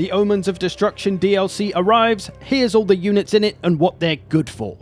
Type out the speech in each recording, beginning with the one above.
The Omens of Destruction DLC arrives, here's all the units in it and what they're good for.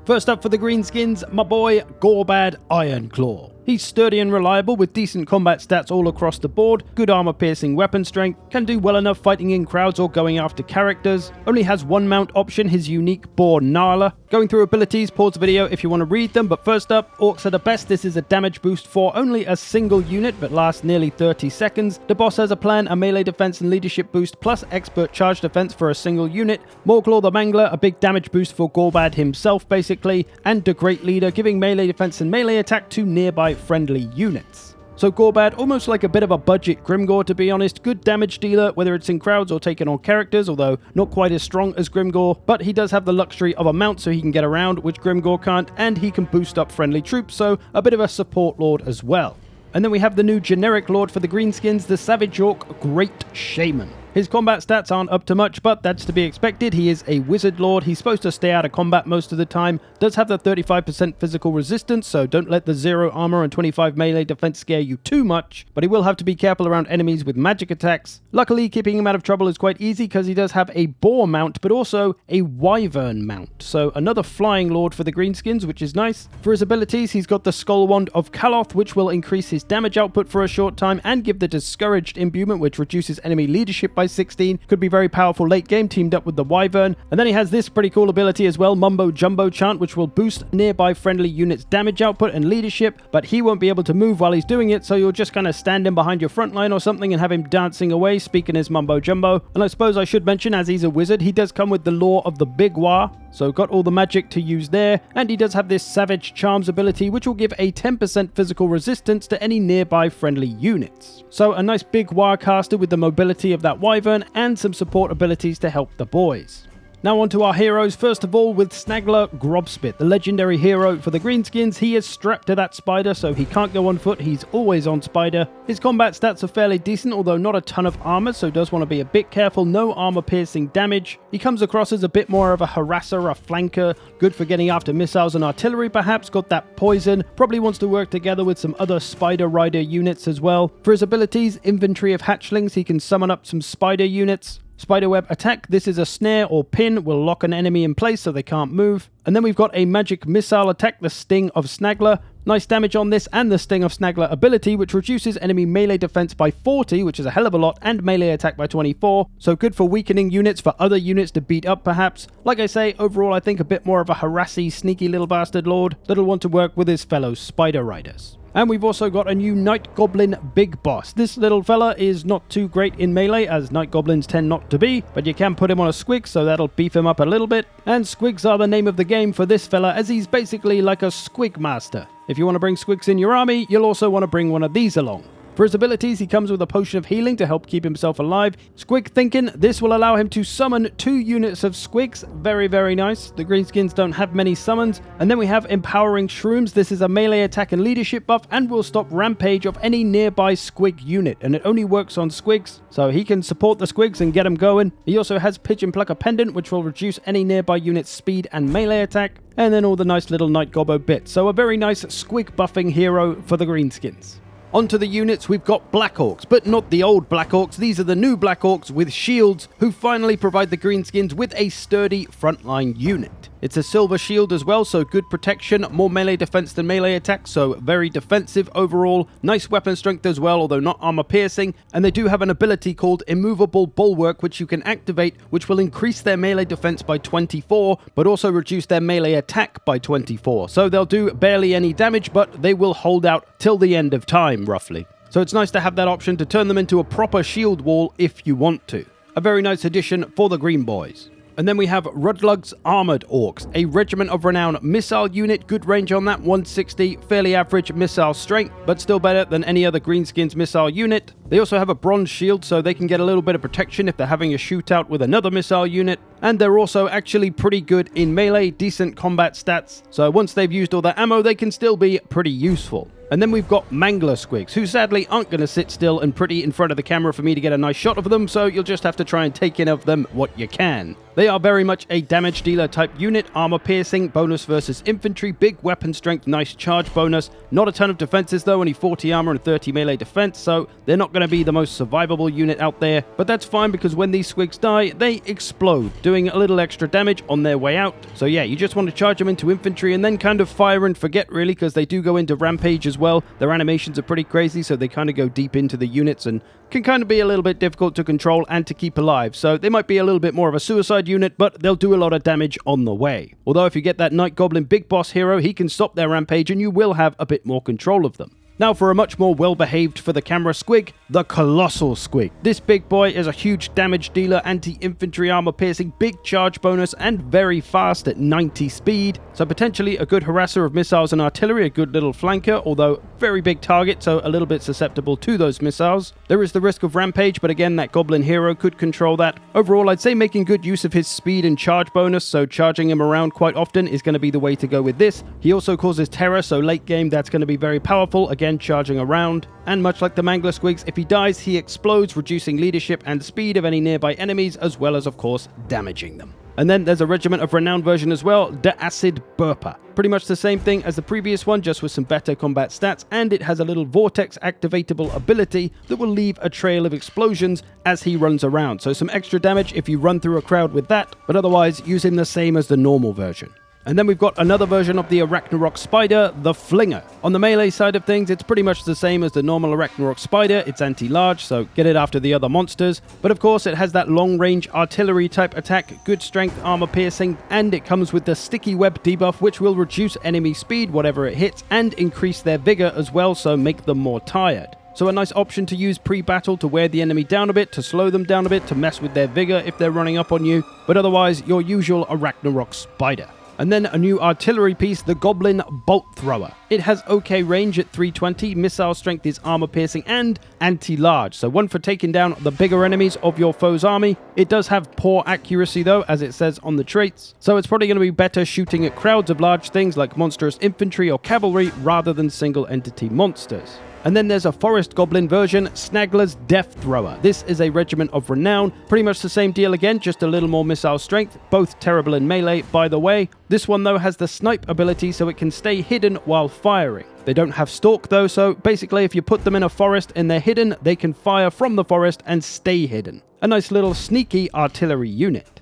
First up for the Greenskins, my boy Gorbad Ironclaw. He's sturdy and reliable with decent combat stats all across the board, good armor-piercing weapon strength, can do well enough fighting in crowds or going after characters, only has one mount option, his unique boar Nala. Going through abilities, pause the video if you want to read them, but first up, Orcs are the best. This is a damage boost for only a single unit, but lasts nearly 30 seconds. The boss has a plan, a melee defense and leadership boost, plus expert charge defense for a single unit. Mauglaw the Mangler, a big damage boost for Gorbad himself basically, and the Great Leader, giving melee defense and melee attack to nearby friendly units. So Gorbad, almost like a bit of a budget Grimgor to be honest, good damage dealer whether it's in crowds or taking on characters, although not quite as strong as Grimgor, but he does have the luxury of a mount so he can get around, which Grimgor can't, and he can boost up friendly troops, so a bit of a support lord as well. And then we have the new generic lord for the Greenskins, the Savage Orc Great Shaman. His combat stats aren't up to much, but that's to be expected. He is a wizard lord, he's supposed to stay out of combat most of the time, does have the 35% physical resistance, so don't let the 0 armor and 25 melee defense scare you too much, but he will have to be careful around enemies with magic attacks. Luckily, keeping him out of trouble is quite easy because he does have a boar mount, but also a wyvern mount, so another flying lord for the Greenskins, which is nice. For his abilities, he's got the Skull Wand of Kaloth, which will increase his damage output for a short time and give the Discouraged imbuement, which reduces enemy leadership by 16. Could be very powerful late game, teamed up with the wyvern. And then he has this pretty cool ability as well, Mumbo Jumbo Chant, which will boost nearby friendly units' damage output and leadership, but he won't be able to move while he's doing it, so you'll just kind of stand him behind your front line or something and have him dancing away, speaking his Mumbo Jumbo. And I suppose I should mention, as he's a wizard, he does come with the Law of the Big War, so got all the magic to use there, and he does have this Savage Charms ability, which will give a 10% physical resistance to any nearby friendly units. So a nice big Warcaster with the mobility of that wyvern, and some support abilities to help the boys. Now on to our heroes, first of all with Snagler Grobspit, the legendary hero for the Greenskins. He is strapped to that spider, so he can't go on foot, he's always on spider. His combat stats are fairly decent, although not a ton of armor, so does want to be a bit careful, no armor piercing damage. He comes across as a bit more of a harasser, a flanker, good for getting after missiles and artillery perhaps, got that poison, probably wants to work together with some other spider rider units as well. For his abilities, Inventory of Hatchlings, he can summon up some spider units. Spiderweb Attack, this is a snare or pin, will lock an enemy in place so they can't move. And then we've got a magic missile attack, the Sting of Snagler. Nice damage on this and the Sting of Snagler ability, which reduces enemy melee defense by 40, which is a hell of a lot, and melee attack by 24. So good for weakening units, for other units to beat up perhaps. Like I say, overall I think a bit more of a harassy, sneaky little bastard lord that'll want to work with his fellow spider riders. And we've also got a new Night Goblin Big Boss. This little fella is not too great in melee, as Night Goblins tend not to be, but you can put him on a squig, so that'll beef him up a little bit. And squigs are the name of the game for this fella, as he's basically like a squig master. If you want to bring squigs in your army, you'll also want to bring one of these along. For his abilities, he comes with a potion of healing to help keep himself alive. Squig thinking, this will allow him to summon 2 units of squigs. Very, very nice. The Greenskins don't have many summons. And then we have Empowering Shrooms. This is a melee attack and leadership buff and will stop rampage of any nearby squig unit. And it only works on squigs, so he can support the squigs and get them going. He also has Pigeon Plucker Pendant, which will reduce any nearby unit's speed and melee attack. And then all the nice little Night Gobbo bits. So a very nice squig buffing hero for the Greenskins. Onto the units, we've got Black Orcs, but not the old Black Orcs. These are the new Black Orcs with shields, who finally provide the Greenskins with a sturdy frontline unit. It's a silver shield as well, so good protection, more melee defense than melee attack, so very defensive overall. Nice weapon strength as well, although not armor piercing. And they do have an ability called Immovable Bulwark, which you can activate, which will increase their melee defense by 24, but also reduce their melee attack by 24. So they'll do barely any damage, but they will hold out till the end of time, roughly. So it's nice to have that option to turn them into a proper shield wall if you want to. A very nice addition for the Green Boys. And then we have Rudlug's Armored Orcs, a Regiment of Renown missile unit, good range on that, 160, fairly average missile strength, but still better than any other Greenskins missile unit. They also have a bronze shield, so they can get a little bit of protection if they're having a shootout with another missile unit. And they're also actually pretty good in melee, decent combat stats, so once they've used all their ammo, they can still be pretty useful. And then we've got Mangler Squigs, who sadly aren't going to sit still and pretty in front of the camera for me to get a nice shot of them, so you'll just have to try and take in of them what you can. They are very much a damage dealer type unit, armor piercing, bonus versus infantry, big weapon strength, nice charge bonus. Not a ton of defenses though, only 40 armor and 30 melee defense, so they're not going to be the most survivable unit out there. But that's fine because when these squigs die, they explode, doing a little extra damage on their way out. So yeah, you just want to charge them into infantry and then kind of fire and forget really, because they do go into rampage as well. Their animations are pretty crazy, so they kind of go deep into the units and can kind of be a little bit difficult to control and to keep alive. So they might be a little bit more of a suicide unit, but they'll do a lot of damage on the way. Although if you get that Night Goblin Big Boss hero, he can stop their rampage and you will have a bit more control of them. Now for a much more well-behaved for the camera squig, the Colossal Squig. This big boy is a huge damage dealer, anti-infantry armor piercing, big charge bonus, and very fast at 90 speed. So potentially a good harasser of missiles and artillery, a good little flanker, although very big target, so a little bit susceptible to those missiles. There is the risk of rampage, but again, that Goblin hero could control that. Overall, I'd say making good use of his speed and charge bonus, so charging him around quite often is going to be the way to go with this. He also causes terror, so late game that's going to be very powerful, again charging around. And much like the Mangler Squigs, if he dies, he explodes, reducing leadership and speed of any nearby enemies, as well as, of course, damaging them. And then there's a Regiment of Renown version as well, the Acid Burper. Pretty much the same thing as the previous one, just with some better combat stats, and it has a little vortex activatable ability that will leave a trail of explosions as he runs around. So some extra damage if you run through a crowd with that, but otherwise use him the same as the normal version. And then we've got another version of the Arachnarok Spider, the Flinger. On the melee side of things, it's pretty much the same as the normal Arachnarok Spider. It's anti-large, so get it after the other monsters. But of course, it has that long-range artillery type attack, good strength, armor piercing, and it comes with the Sticky Web debuff, which will reduce enemy speed, whatever it hits, and increase their vigor as well, so make them more tired. So a nice option to use pre-battle to wear the enemy down a bit, to slow them down a bit, to mess with their vigor if they're running up on you. But otherwise, your usual Arachnarok Spider. And then a new artillery piece, the Goblin Bolt Thrower. It has okay range at 320, missile strength is armor piercing and anti-large, so one for taking down the bigger enemies of your foe's army. It does have poor accuracy though, as it says on the traits, so it's probably going to be better shooting at crowds of large things like monstrous infantry or cavalry rather than single entity monsters. And then there's a Forest Goblin version, Snaggler's Death Thrower. This is a Regiment of Renown. Pretty much the same deal again, just a little more missile strength. Both terrible in melee, by the way. This one, though, has the Snipe ability, so it can stay hidden while firing. They don't have Stalk, though, so basically if you put them in a forest and they're hidden, they can fire from the forest and stay hidden. A nice little sneaky artillery unit.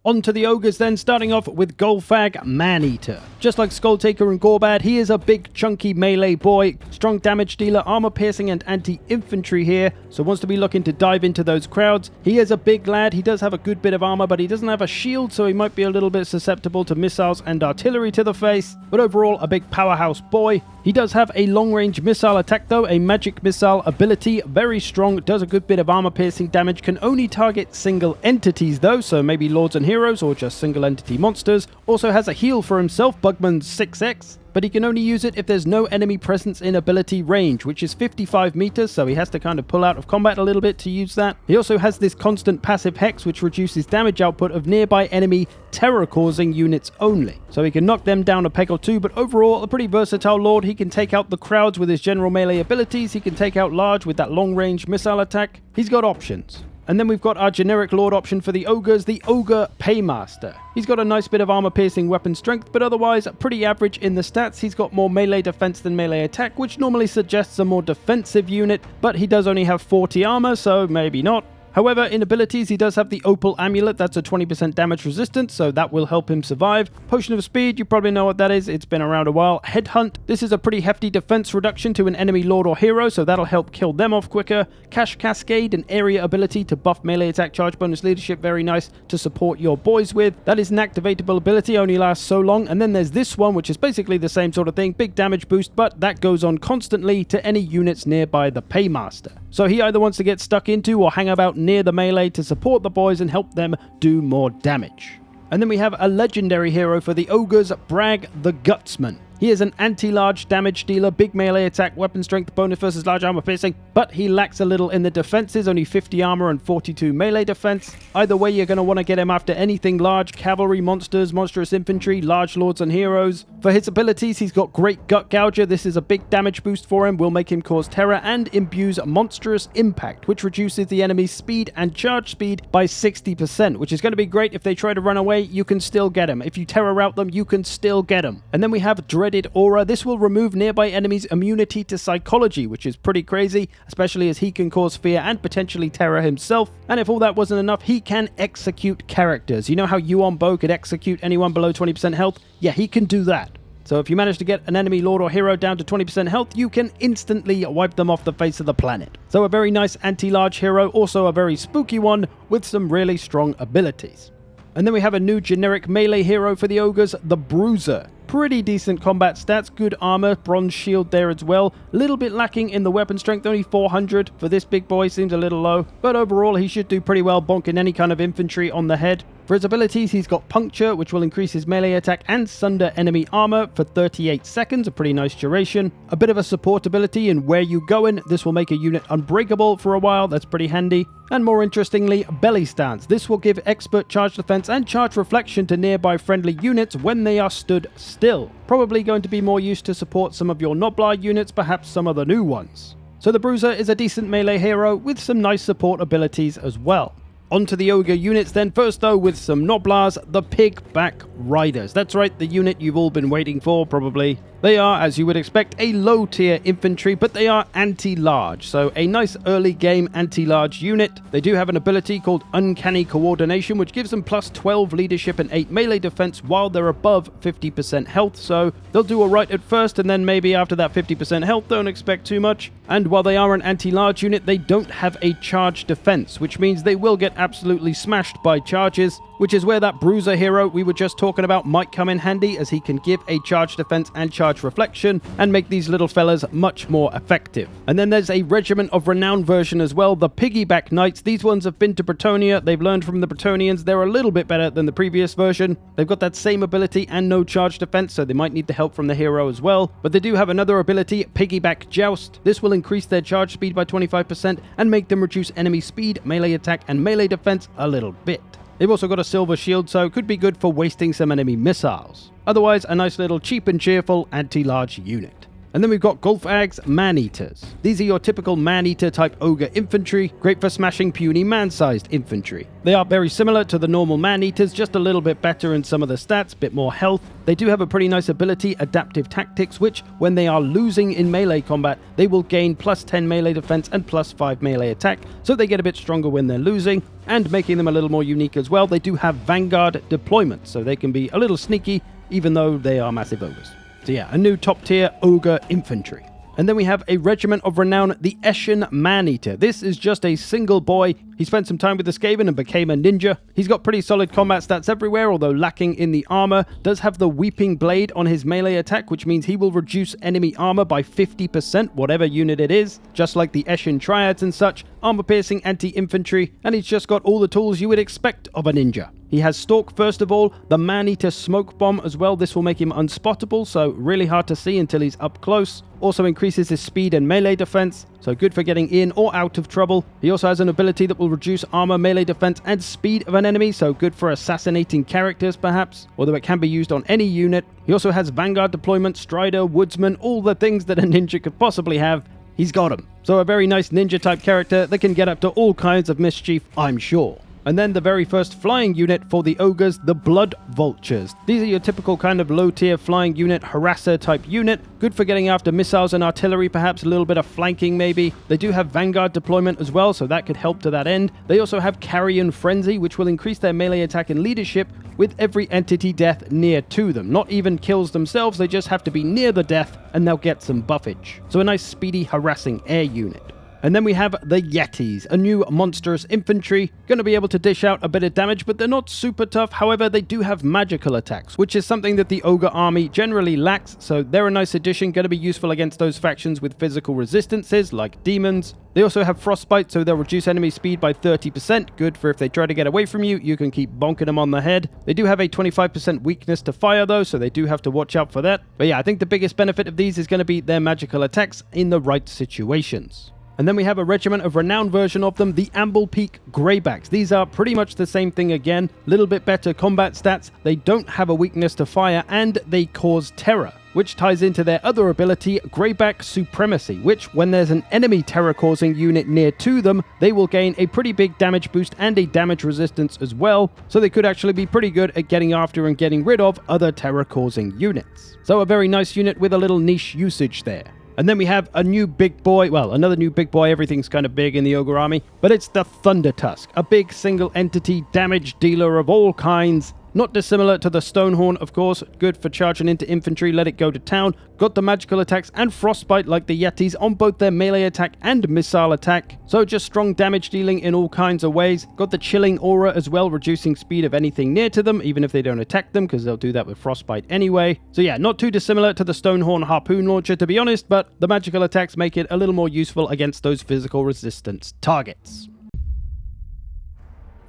On to the Ogres then, starting off with Golfag Maneater. Just like Skulltaker and Gorbad, he is a big chunky melee boy, strong damage dealer, armor piercing and anti-infantry here, so wants to be looking to dive into those crowds. He is a big lad, he does have a good bit of armor, but he doesn't have a shield, so he might be a little bit susceptible to missiles and artillery to the face, but overall a big powerhouse boy. He does have a long-range missile attack though, a magic missile ability, very strong, does a good bit of armor piercing damage, can only target single entities though, so maybe lords and heroes or just single entity monsters. Also has a heal for himself, Bugman's 6x, but he can only use it if there's no enemy presence in ability range, which is 55 meters, so he has to kind of pull out of combat a little bit to use that. He also has this constant passive hex, which reduces damage output of nearby enemy terror-causing units only. So he can knock them down a peg or two, but overall, a pretty versatile lord. He can take out the crowds with his general melee abilities, he can take out large with that long-range missile attack. He's got options. And then we've got our generic lord option for the ogres, the Ogre Paymaster. He's got a nice bit of armor-piercing weapon strength, but otherwise pretty average in the stats. He's got more melee defense than melee attack, which normally suggests a more defensive unit, but he does only have 40 armor, so maybe not. However, in abilities, he does have the Opal Amulet. That's a 20% damage resistance, so that will help him survive. Potion of Speed, you probably know what that is. It's been around a while. Headhunt, this is a pretty hefty defense reduction to an enemy lord or hero, so that'll help kill them off quicker. Cash Cascade, an area ability to buff melee attack, charge bonus, leadership, very nice to support your boys with. That is an activatable ability, only lasts so long. And then there's this one, which is basically the same sort of thing. Big damage boost, but that goes on constantly to any units nearby the Paymaster. So he either wants to get stuck into or hang about near the melee to support the boys and help them do more damage. And then we have a legendary hero for the ogres, Brag the Gutsman. He is an anti-large damage dealer, big melee attack, weapon strength, bonus versus large armor piercing, but he lacks a little in the defenses, only 50 armor and 42 melee defense. Either way, you're going to want to get him after anything large, cavalry, monsters, monstrous infantry, large lords and heroes. For his abilities, he's got great gut gouger. This is a big damage boost for him, will make him cause terror, and imbues monstrous impact, which reduces the enemy's speed and charge speed by 60%, which is going to be great. If they try to run away, you can still get him. If you terror rout them, you can still get him. And then we have Dreaded Aura. This will remove nearby enemies' immunity to psychology, which is pretty crazy, especially as he can cause fear and potentially terror himself. And if all that wasn't enough, he can execute characters. You know how Yuon Bo could execute anyone below 20% health? Yeah, he can do that. So if you manage to get an enemy lord or hero down to 20% health, you can instantly wipe them off the face of the planet. So a very nice anti-large hero, also a very spooky one with some really strong abilities. And then we have a new generic melee hero for the ogres, the Bruiser. Pretty decent combat stats, good armor, bronze shield there as well. A little bit lacking in the weapon strength, only 400 for this big boy, seems a little low. But overall, he should do pretty well bonking any kind of infantry on the head. For his abilities, he's got Puncture, which will increase his melee attack and sunder enemy armor for 38 seconds, a pretty nice duration. A bit of a support ability in Where You Goin', this will make a unit unbreakable for a while, that's pretty handy. And more interestingly, Belly Stance. This will give expert charge defense and charge reflection to nearby friendly units when they are stood still. Probably going to be more used to support some of your Noblar units, perhaps some of the new ones. So the Bruiser is a decent melee hero with some nice support abilities as well. Onto the ogre units then, first though with some Noblars, the Pigback Riders. That's right, the unit you've all been waiting for, probably. They are, as you would expect, a low-tier infantry, but they are anti-large, so a nice early-game anti-large unit. They do have an ability called Uncanny Coordination, which gives them plus 12 leadership and 8 melee defense while they're above 50% health, so they'll do alright at first, and then maybe after that 50% health, don't expect too much. And while they are an anti-large unit, they don't have a charge defense, which means they will get absolutely smashed by charges, which is where that Bruiser hero we were just talking about might come in handy, as he can give a charge defense and charge reflection and make these little fellas much more effective. And then there's a Regiment of Renown version as well, the Piggyback Knights. These ones have been to Bretonnia, they've learned from the Bretonians, they're a little bit better than the previous version. They've got that same ability and no charge defense, so they might need the help from the hero as well. But they do have another ability, Piggyback Joust. This will increase their charge speed by 25% and make them reduce enemy speed, melee attack and melee defense a little bit. They've also got a silver shield, so it could be good for wasting some enemy missiles. Otherwise, a nice little cheap and cheerful anti-large unit. And then we've got Golfag's Man-Eaters. These are your typical Man-Eater type ogre infantry, great for smashing puny man-sized infantry. They are very similar to the normal Man-Eaters, just a little bit better in some of the stats, bit more health. They do have a pretty nice ability, Adaptive Tactics, which, when they are losing in melee combat, they will gain plus 10 melee defense and plus 5 melee attack, so they get a bit stronger when they're losing, and making them a little more unique as well, they do have Vanguard deployment, so they can be a little sneaky, even though they are massive ogres. So yeah, a new top tier ogre infantry. And then we have a Regiment of Renown, the Eshin Man-Eater. This is just a single boy. He spent some time with the Skaven and became a ninja. He's got pretty solid combat stats everywhere, although lacking in the armor. Does have the Weeping Blade on his melee attack, which means he will reduce enemy armor by 50%, whatever unit it is, just like the Eshin Triads and such. Armor piercing, anti-infantry, and he's just got all the tools you would expect of a ninja. He has Stalk first of all, the Man-Eater Smoke Bomb as well. This will make him unspottable, so really hard to see until he's up close. Also increases his speed and melee defense, so good for getting in or out of trouble. He also has an ability that will reduce armor, melee defense, and speed of an enemy, so good for assassinating characters perhaps, although it can be used on any unit. He also has Vanguard deployment, Strider, Woodsman, all the things that a ninja could possibly have. He's got them. So a very nice ninja type character that can get up to all kinds of mischief, I'm sure. And then the very first flying unit for the ogres, the Blood Vultures. These are your typical kind of low-tier flying unit, harasser type unit. Good for getting after missiles and artillery, perhaps a little bit of flanking maybe. They do have Vanguard deployment as well, so that could help to that end. They also have Carrion Frenzy, which will increase their melee attack and leadership with every entity death near to them. Not even kills themselves, they just have to be near the death and they'll get some buffage. So a nice speedy harassing air unit. And then we have the Yetis, a new monstrous infantry, going to be able to dish out a bit of damage, but they're not super tough. However, they do have magical attacks, which is something that the Ogre army generally lacks, so they're a nice addition, going to be useful against those factions with physical resistances, like demons. They also have Frostbite, so they'll reduce enemy speed by 30%, good for if they try to get away from you, you can keep bonking them on the head. They do have a 25% weakness to fire though, so they do have to watch out for that. But yeah, I think the biggest benefit of these is going to be their magical attacks in the right situations. And then we have a regiment of renowned version of them, the Amble Peak Greybacks. These are pretty much the same thing again, little bit better combat stats, they don't have a weakness to fire, and they cause terror, which ties into their other ability, Greyback Supremacy, which when there's an enemy terror-causing unit near to them, they will gain a pretty big damage boost and a damage resistance as well, so they could actually be pretty good at getting after and getting rid of other terror-causing units. So a very nice unit with a little niche usage there. And then we have a new big boy, well, another new big boy, everything's kind of big in the Ogre army, but it's the Thunder Tusk, a big single entity damage dealer of all kinds. Not dissimilar to the Stonehorn, of course, good for charging into infantry, let it go to town. Got the magical attacks and Frostbite like the Yetis on both their melee attack and missile attack. So just strong damage dealing in all kinds of ways. Got the chilling aura as well, reducing speed of anything near to them, even if they don't attack them, because they'll do that with Frostbite anyway. So yeah, not too dissimilar to the Stonehorn Harpoon Launcher, to be honest, but the magical attacks make it a little more useful against those physical resistance targets.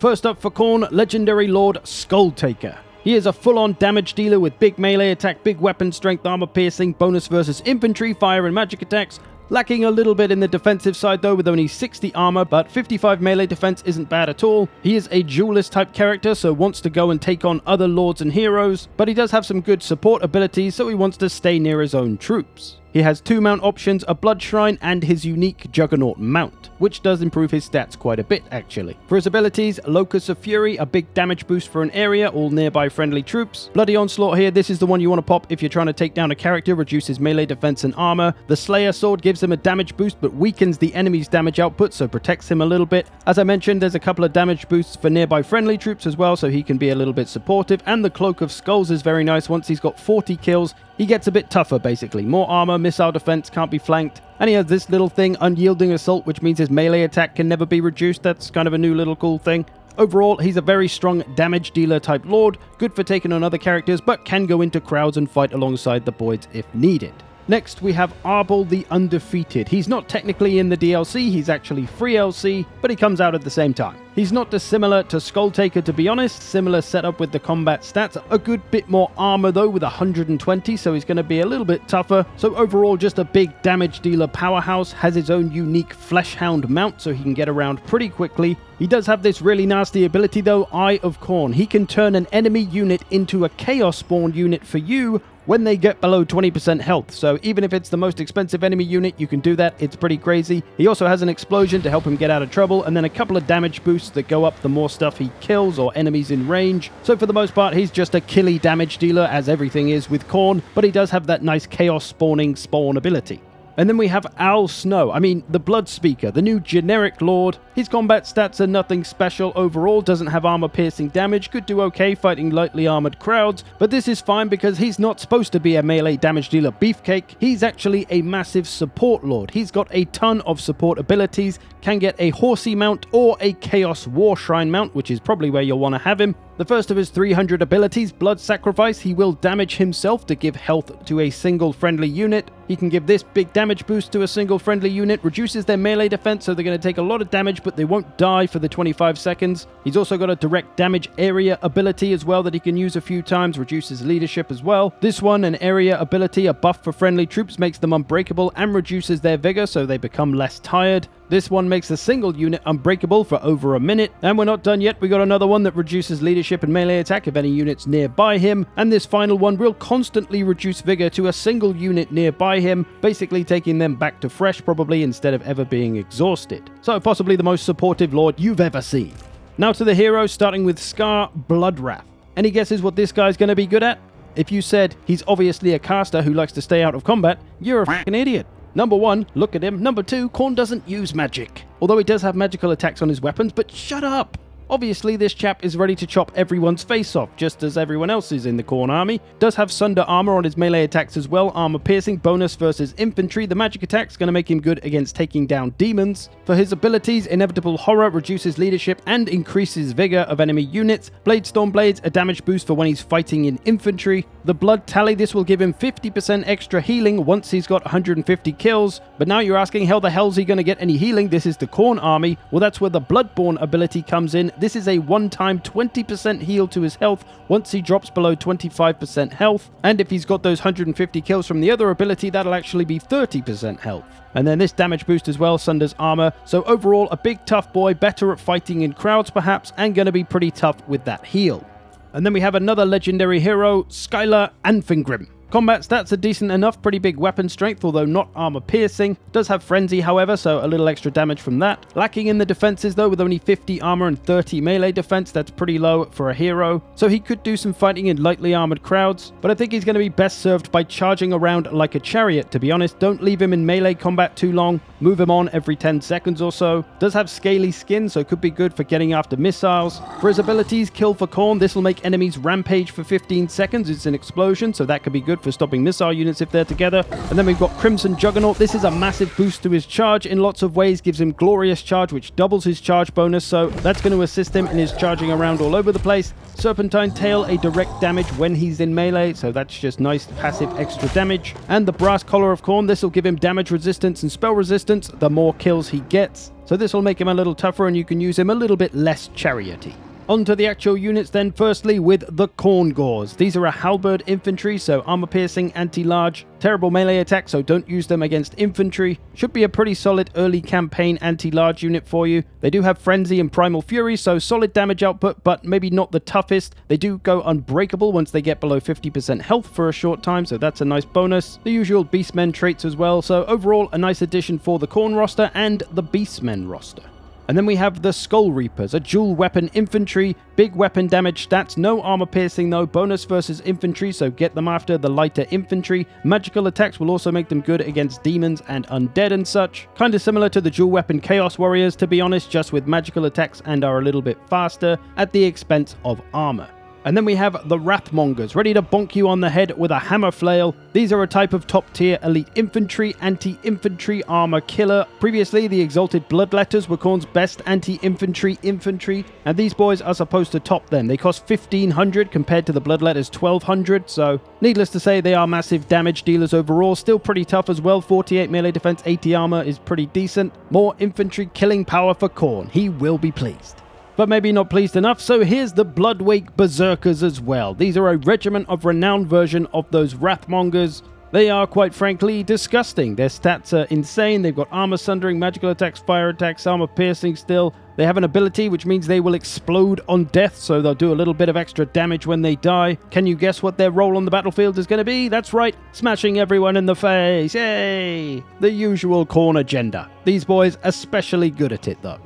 First up for Khorne, Legendary Lord Skulltaker. He is a full-on damage dealer with big melee attack, big weapon strength, armor piercing, bonus versus infantry, fire and magic attacks. Lacking a little bit in the defensive side though, with only 60 armor, but 55 melee defense isn't bad at all. He is a duelist type character, so wants to go and take on other lords and heroes, but he does have some good support abilities, so he wants to stay near his own troops. He has 2 mount options, a Blood Shrine and his unique Juggernaut mount, which does improve his stats quite a bit actually. For his abilities, Locus of Fury, a big damage boost for an area, all nearby friendly troops. Bloody Onslaught here, this is the one you want to pop if you're trying to take down a character, reduces melee defense and armor. The Slayer Sword gives him a damage boost but weakens the enemy's damage output, so protects him a little bit. As I mentioned, there's a couple of damage boosts for nearby friendly troops as well, so he can be a little bit supportive. And the Cloak of Skulls is very nice. Once he's got 40 kills, he gets a bit tougher basically. More armor, missile defense, can't be flanked. And he has this little thing, Unyielding Assault, which means his melee attack can never be reduced. That's kind of a new little cool thing. Overall, he's a very strong damage dealer type lord, good for taking on other characters, but can go into crowds and fight alongside the boys if needed. Next, we have Arbol the Undefeated. He's not technically in the DLC, he's actually free LC, but he comes out at the same time. He's not dissimilar to Skulltaker, to be honest, similar setup with the combat stats, a good bit more armor though with 120, so he's going to be a little bit tougher. So overall, just a big damage dealer powerhouse, has his own unique Fleshhound mount, so he can get around pretty quickly. He does have this really nasty ability though, Eye of Khorne. He can turn an enemy unit into a Chaos Spawn unit for you when they get below 20% health. So even if it's the most expensive enemy unit, you can do that. It's pretty crazy. He also has an explosion to help him get out of trouble, and then a couple of damage boosts that go up the more stuff he kills or enemies in range. So for the most part, he's just a killy damage dealer, as everything is with Khorne, but he does have that nice chaos spawning spawn ability. And then we have Al Snow, the Blood Speaker, the new generic lord. His combat stats are nothing special overall, doesn't have armor-piercing damage, could do okay fighting lightly armored crowds, but this is fine because he's not supposed to be a melee damage dealer beefcake. He's actually a massive support lord. He's got a ton of support abilities, can get a Horsey mount or a Chaos War Shrine mount, which is probably where you'll want to have him. The first of his 300 abilities, Blood Sacrifice, he will damage himself to give health to a single friendly unit. He can give this big damage boost to a single friendly unit, reduces their melee defense, so they're going to take a lot of damage, but they won't die for the 25 seconds. He's also got a direct damage area ability as well that he can use a few times, reduces leadership as well. This one, an area ability, a buff for friendly troops, makes them unbreakable and reduces their vigor, so they become less tired. This one makes a single unit unbreakable for over a minute. And we're not done yet, we got another one that reduces leadership and melee attack if any units nearby him. And this final one will constantly reduce vigor to a single unit nearby him, basically taking them back to fresh probably instead of ever being exhausted. So possibly the most supportive lord you've ever seen. Now to the heroes, starting with Scar Bloodwrath. Any guesses what this guy's going to be good at? If you said he's obviously a caster who likes to stay out of combat, you're a fucking idiot. Number 1, look at him. Number 2, Khorne doesn't use magic. Although he does have magical attacks on his weapons, but shut up! Obviously, this chap is ready to chop everyone's face off, just as everyone else is in the Khorne army. Does have Sunder armor on his melee attacks as well, armor piercing, bonus versus infantry. The magic attack's going to make him good against taking down demons. For his abilities, Inevitable Horror reduces leadership and increases vigor of enemy units. Bladestorm Blades, a damage boost for when he's fighting in infantry. The Blood Tally, this will give him 50% extra healing once he's got 150 kills. But now you're asking, how the hell's he going to get any healing? This is the Khorne army. Well, that's where the Bloodborne ability comes in. This is a one-time 20% heal to his health once he drops below 25% health. And if he's got those 150 kills from the other ability, that'll actually be 30% health. And then this damage boost as well, Sunder's armor. So overall, a big tough boy, better at fighting in crowds perhaps, and going to be pretty tough with that heal. And then we have another legendary hero, Skylar Anfingrim. Combat stats are decent enough, pretty big weapon strength, although not armor piercing. Does have frenzy, however, so a little extra damage from that. Lacking in the defenses though, with only 50 armor and 30 melee defense, that's pretty low for a hero. So he could do some fighting in lightly armored crowds, but I think he's going to be best served by charging around like a chariot, to be honest. Don't leave him in melee combat too long. Move him on every 10 seconds or so. Does have scaly skin, so could be good for getting after missiles. For his abilities, Kill for Khorne, this will make enemies rampage for 15 seconds. It's an explosion, so that could be good for stopping missile units if they're together. And then we've got Crimson Juggernaut. This is a massive boost to his charge in lots of ways. Gives him Glorious Charge, which doubles his charge bonus, so that's going to assist him in his charging around all over the place. Serpentine Tail, a direct damage when he's in melee, so that's just nice passive extra damage. And the Brass Collar of Khorne, this will give him damage resistance and spell resistance the more kills he gets. So this will make him a little tougher and you can use him a little bit less chariot-y. On to the actual units then, firstly with the Khorne Gores. These are a halberd infantry, so armor piercing, anti-large, terrible melee attack, so don't use them against infantry. Should be a pretty solid early campaign anti-large unit for you. They do have frenzy and primal fury, so solid damage output, but maybe not the toughest. They do go unbreakable once they get below 50% health for a short time, so that's a nice bonus. The usual Beastmen traits as well, so overall a nice addition for the Khorne roster and the Beastmen roster. And then we have the Skull Reapers, a dual weapon infantry, big weapon damage stats, no armor piercing though, bonus versus infantry, so get them after the lighter infantry. Magical attacks will also make them good against demons and undead and such. Kind of similar to the dual weapon Chaos Warriors, to be honest, just with magical attacks and are a little bit faster at the expense of armor. And then we have the Wrathmongers, ready to bonk you on the head with a hammer flail. These are a type of top-tier elite infantry, anti-infantry armor killer. Previously, the Exalted Bloodletters were Khorne's best anti-infantry infantry, and these boys are supposed to top them. They cost 1,500 compared to the Bloodletters 1,200, so needless to say, they are massive damage dealers overall. Still pretty tough as well. 48 melee defense, 80 armor is pretty decent. More infantry killing power for Khorne. He will be pleased. But maybe not pleased enough, so here's the Bloodwake Berserkers as well. These are a regiment of renown version of those Wrathmongers. They are, quite frankly, disgusting. Their stats are insane. They've got armor sundering, magical attacks, fire attacks, armor piercing still. They have an ability which means they will explode on death, so they'll do a little bit of extra damage when they die. Can you guess what their role on the battlefield is going to be? That's right, smashing everyone in the face. Yay! The usual Khorne agenda. These boys especially good at it though.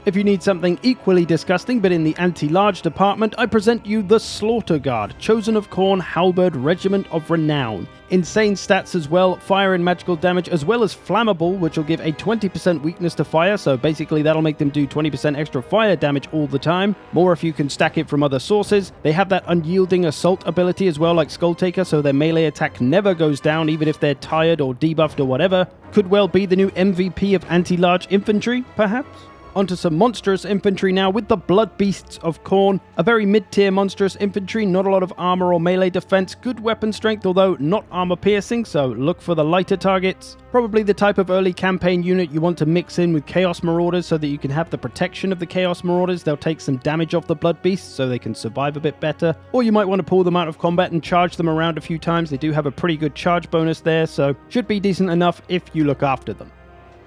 If you need something equally disgusting but in the anti-large department, I present you the Slaughter Guard, Chosen of Khorne Halberd Regiment of Renown. Insane stats as well, fire and magical damage, as well as flammable, which will give a 20% weakness to fire, so basically that'll make them do 20% extra fire damage all the time. More if you can stack it from other sources. They have that unyielding assault ability as well, like Skulltaker, so their melee attack never goes down, even if they're tired or debuffed or whatever. Could well be the new MVP of anti-large infantry, perhaps? Onto some monstrous infantry now with the Blood Beasts of Khorne. A very mid-tier monstrous infantry, not a lot of armor or melee defense, good weapon strength, although not armor piercing, so look for the lighter targets. Probably the type of early campaign unit you want to mix in with Chaos Marauders so that you can have the protection of the Chaos Marauders. They'll take some damage off the Blood Beasts so they can survive a bit better. Or you might want to pull them out of combat and charge them around a few times. They do have a pretty good charge bonus there, so should be decent enough if you look after them.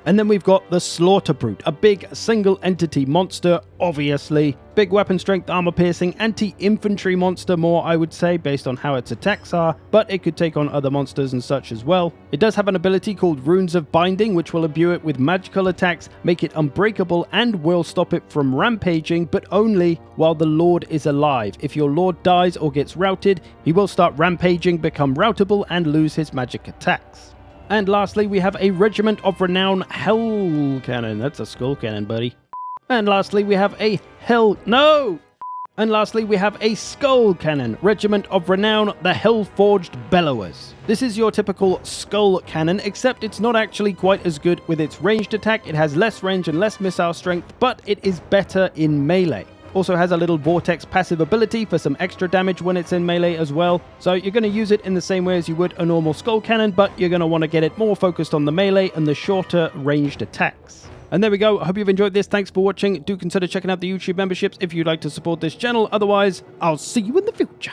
And then we've got the Slaughter Brute, a big single entity monster, obviously. Big weapon strength, armor piercing, anti-infantry monster more, I would say, based on how its attacks are, but it could take on other monsters and such as well. It does have an ability called Runes of Binding, which will imbue it with magical attacks, make it unbreakable, and will stop it from rampaging, but only while the Lord is alive. If your Lord dies or gets routed, he will start rampaging, become routable, and lose his magic attacks. And lastly, we have a Regiment of Renown Hell Cannon. That's a skull cannon, buddy. And lastly, we have a And lastly, we have a Skull Cannon, Regiment of Renown, the Hell-Forged Bellowers. This is your typical Skull Cannon, except it's not actually quite as good with its ranged attack. It has less range and less missile strength, but it is better in melee. Also has a little Vortex passive ability for some extra damage when it's in melee as well. So you're going to use it in the same way as you would a normal Skull Cannon, but you're going to want to get it more focused on the melee and the shorter ranged attacks. And there we go. I hope you've enjoyed this. Thanks for watching. Do consider checking out the YouTube memberships if you'd like to support this channel. Otherwise, I'll see you in the future.